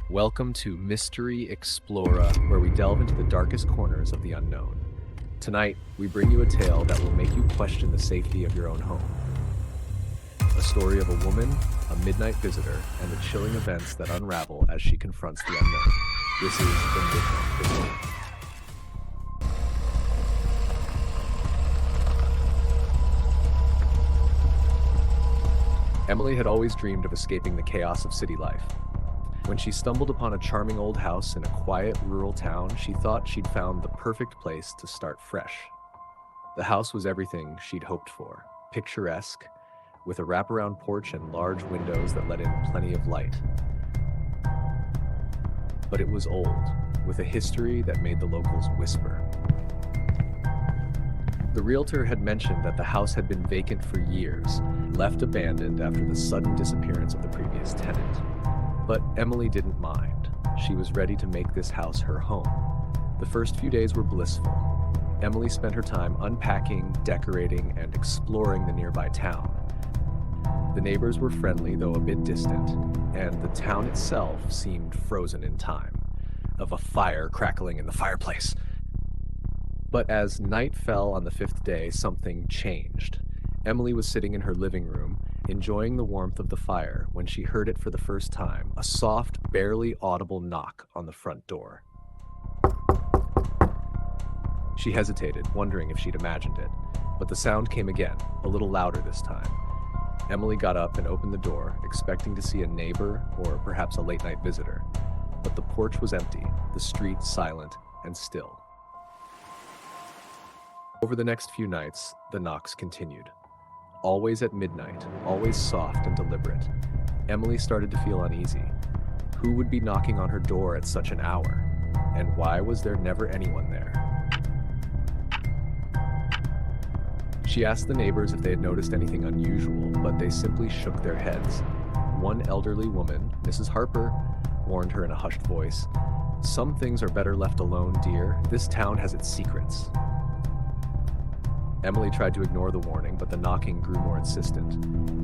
Welcome to Mystery Explora, where we delve into the darkest corners of the unknown. Tonight, we bring you a tale that will make you question the safety of your own home. A story of a woman, a midnight visitor, and the chilling events that unravel as she confronts the unknown. This is The Midnight Visitor. Emily had always dreamed of escaping the chaos of city life. When she stumbled upon a charming old house in a quiet rural town, she thought she'd found the perfect place to start fresh. The house was everything she'd hoped for, picturesque, with a wraparound porch and large windows that let in plenty of light. But it was old, with a history that made the locals whisper. The realtor had mentioned that the house had been vacant for years, left abandoned after the sudden disappearance of the previous tenant. But Emily didn't mind. She was ready to make this house her home. The first few days were blissful. Emily spent her time unpacking, decorating, and exploring the nearby town. The neighbors were friendly, though a bit distant, and the town itself seemed frozen in time, of a fire crackling in the fireplace. But as night fell on the fifth day, something changed. Emily was sitting in her living room, enjoying the warmth of the fire, when she heard it for the first time, a soft, barely audible knock on the front door. She hesitated, wondering if she'd imagined it, but the sound came again, a little louder this time. Emily got up and opened the door, expecting to see a neighbor or perhaps a late-night visitor. But the porch was empty, the street silent and still. Over the next few nights, the knocks continued. Always at midnight, always soft and deliberate. Emily started to feel uneasy. Who would be knocking on her door at such an hour? And why was there never anyone there? She asked the neighbors if they had noticed anything unusual, but they simply shook their heads. One elderly woman, Mrs. Harper, warned her in a hushed voice, "Some things are better left alone, dear. This town has its secrets." Emily tried to ignore the warning, but the knocking grew more insistent.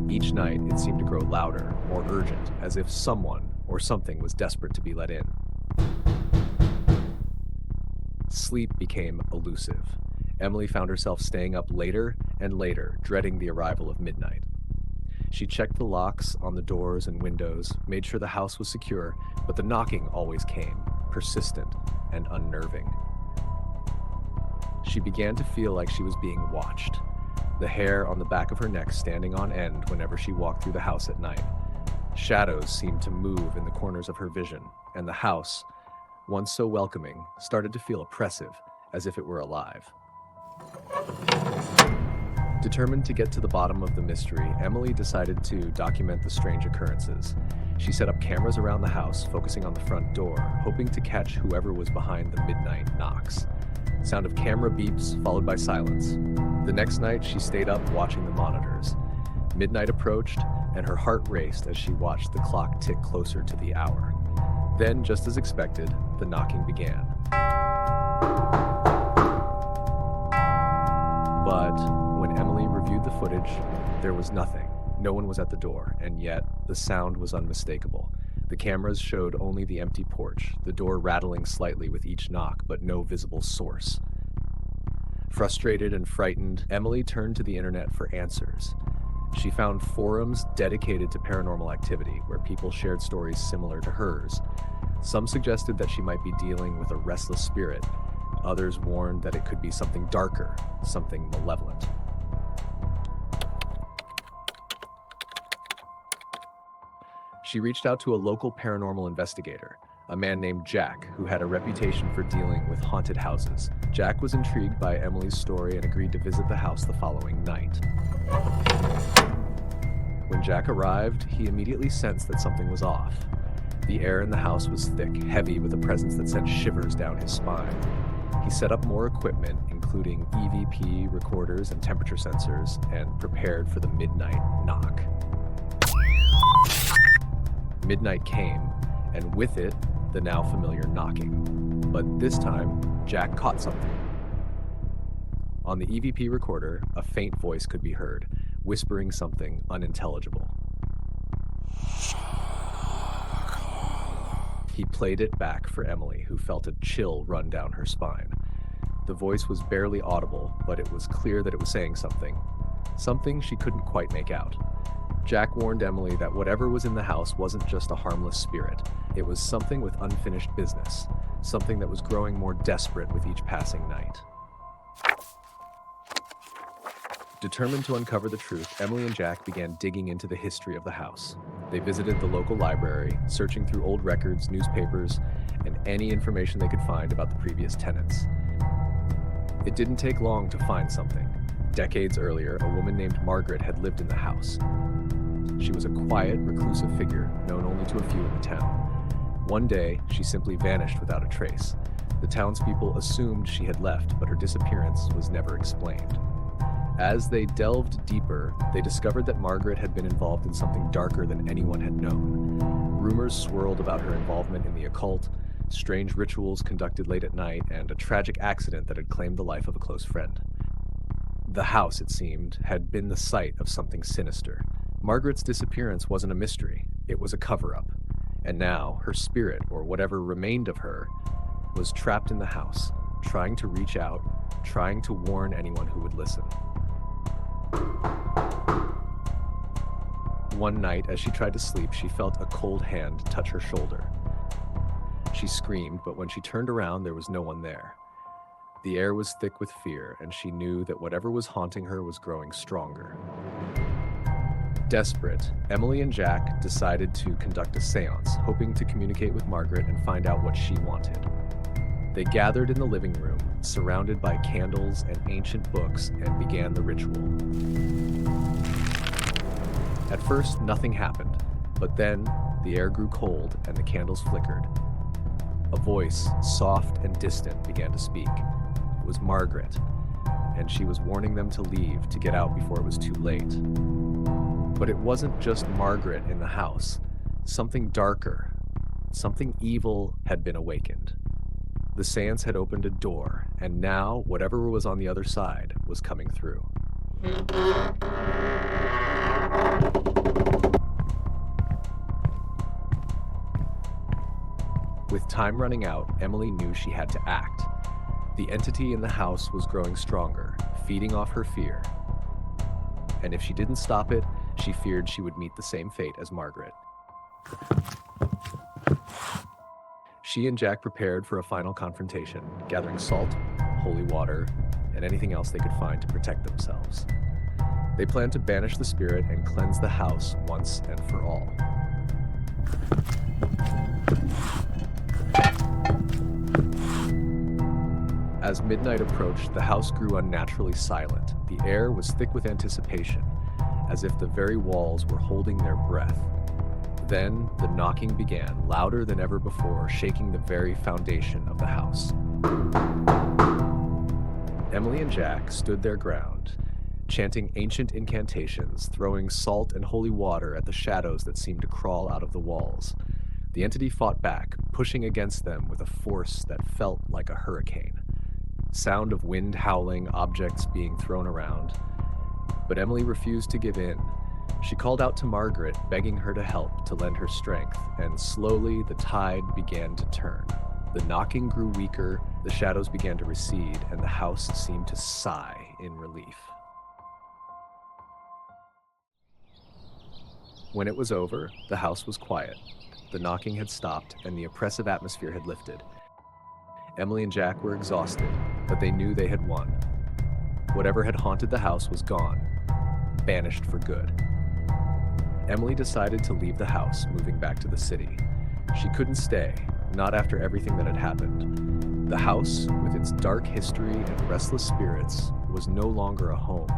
Each night, it seemed to grow louder, more urgent, as if someone or something was desperate to be let in. Sleep became elusive. Emily found herself staying up later and later, dreading the arrival of midnight. She checked the locks on the doors and windows, made sure the house was secure, but the knocking always came, persistent and unnerving. She began to feel like she was being watched, the hair on the back of her neck standing on end whenever she walked through the house at night. Shadows seemed to move in the corners of her vision, and the house, once so welcoming, started to feel oppressive, as if it were alive. Determined to get to the bottom of the mystery, Emily decided to document the strange occurrences. She set up cameras around the house, focusing on the front door, hoping to catch whoever was behind the midnight knocks. Sound of camera beeps, followed by silence. The next night, she stayed up watching the monitors. Midnight approached, and her heart raced as she watched the clock tick closer to the hour. Then, just as expected, the knocking began. But when Emily reviewed the footage, there was nothing. No one was at the door, and yet the sound was unmistakable. The cameras showed only the empty porch, the door rattling slightly with each knock, but no visible source. Frustrated and frightened, Emily turned to the internet for answers. She found forums dedicated to paranormal activity, where people shared stories similar to hers. Some suggested that she might be dealing with a restless spirit. Others warned that it could be something darker, something malevolent. She reached out to a local paranormal investigator, a man named Jack, who had a reputation for dealing with haunted houses. Jack was intrigued by Emily's story and agreed to visit the house the following night. When Jack arrived, he immediately sensed that something was off. The air in the house was thick, heavy, with a presence that sent shivers down his spine. He set up more equipment, including EVP recorders and temperature sensors, and prepared for the midnight knock. Midnight came, and with it, the now familiar knocking. But this time, Jack caught something. On the EVP recorder, a faint voice could be heard, whispering something unintelligible. He played it back for Emily, who felt a chill run down her spine. The voice was barely audible, but it was clear that it was saying something. Something she couldn't quite make out. Jack warned Emily that whatever was in the house wasn't just a harmless spirit. It was something with unfinished business, something that was growing more desperate with each passing night. Determined to uncover the truth, Emily and Jack began digging into the history of the house. They visited the local library, searching through old records, newspapers, and any information they could find about the previous tenants. It didn't take long to find something. Decades earlier, a woman named Margaret had lived in the house. She was a quiet, reclusive figure, known only to a few in the town. One day, she simply vanished without a trace. The townspeople assumed she had left, but her disappearance was never explained. As they delved deeper, they discovered that Margaret had been involved in something darker than anyone had known. Rumors swirled about her involvement in the occult, strange rituals conducted late at night, and a tragic accident that had claimed the life of a close friend. The house, it seemed, had been the site of something sinister. Margaret's disappearance wasn't a mystery, it was a cover-up. And now, her spirit, or whatever remained of her, was trapped in the house, trying to reach out, trying to warn anyone who would listen. One night, as she tried to sleep, she felt a cold hand touch her shoulder. She screamed, but when she turned around, there was no one there. The air was thick with fear, and she knew that whatever was haunting her was growing stronger. Desperate, Emily and Jack decided to conduct a seance, hoping to communicate with Margaret and find out what she wanted. They gathered in the living room, surrounded by candles and ancient books, and began the ritual. At first, nothing happened, but then the air grew cold and the candles flickered. A voice, soft and distant, began to speak. It was Margaret, and she was warning them to leave, to get out before it was too late. But it wasn't just Margaret in the house. Something darker, something evil had been awakened. The seance had opened a door, and now whatever was on the other side was coming through. With time running out, Emily knew she had to act. The entity in the house was growing stronger, feeding off her fear. And if she didn't stop it, she feared she would meet the same fate as Margaret. She and Jack prepared for a final confrontation, gathering salt, holy water, and anything else they could find to protect themselves. They planned to banish the spirit and cleanse the house once and for all. As midnight approached, the house grew unnaturally silent. The air was thick with anticipation, as if the very walls were holding their breath. Then the knocking began, louder than ever before, shaking the very foundation of the house. Emily and Jack stood their ground, chanting ancient incantations, throwing salt and holy water at the shadows that seemed to crawl out of the walls. The entity fought back, pushing against them with a force that felt like a hurricane. Sound of wind howling, objects being thrown around. But Emily refused to give in. She called out to Margaret, begging her to help, to lend her strength, and slowly the tide began to turn. The knocking grew weaker, the shadows began to recede, and the house seemed to sigh in relief. When it was over, the house was quiet. The knocking had stopped, and the oppressive atmosphere had lifted. Emily and Jack were exhausted, but they knew they had won. Whatever had haunted the house was gone, banished for good. Emily decided to leave the house, moving back to the city. She couldn't stay, not after everything that had happened. The house, with its dark history and restless spirits, was no longer a home.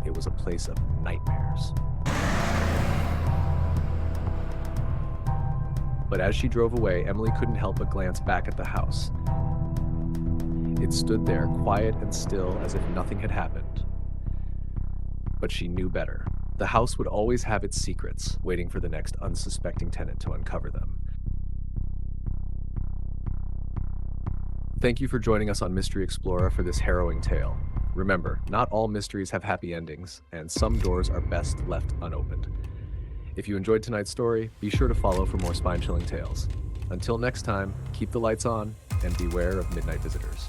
It was a place of nightmares. But as she drove away, Emily couldn't help but glance back at the house. It stood there, quiet and still, as if nothing had happened. But she knew better. The house would always have its secrets, waiting for the next unsuspecting tenant to uncover them. Thank you for joining us on Mystery Explora for this harrowing tale. Remember, not all mysteries have happy endings, and some doors are best left unopened. If you enjoyed tonight's story, be sure to follow for more spine-chilling tales. Until next time, keep the lights on and beware of midnight visitors.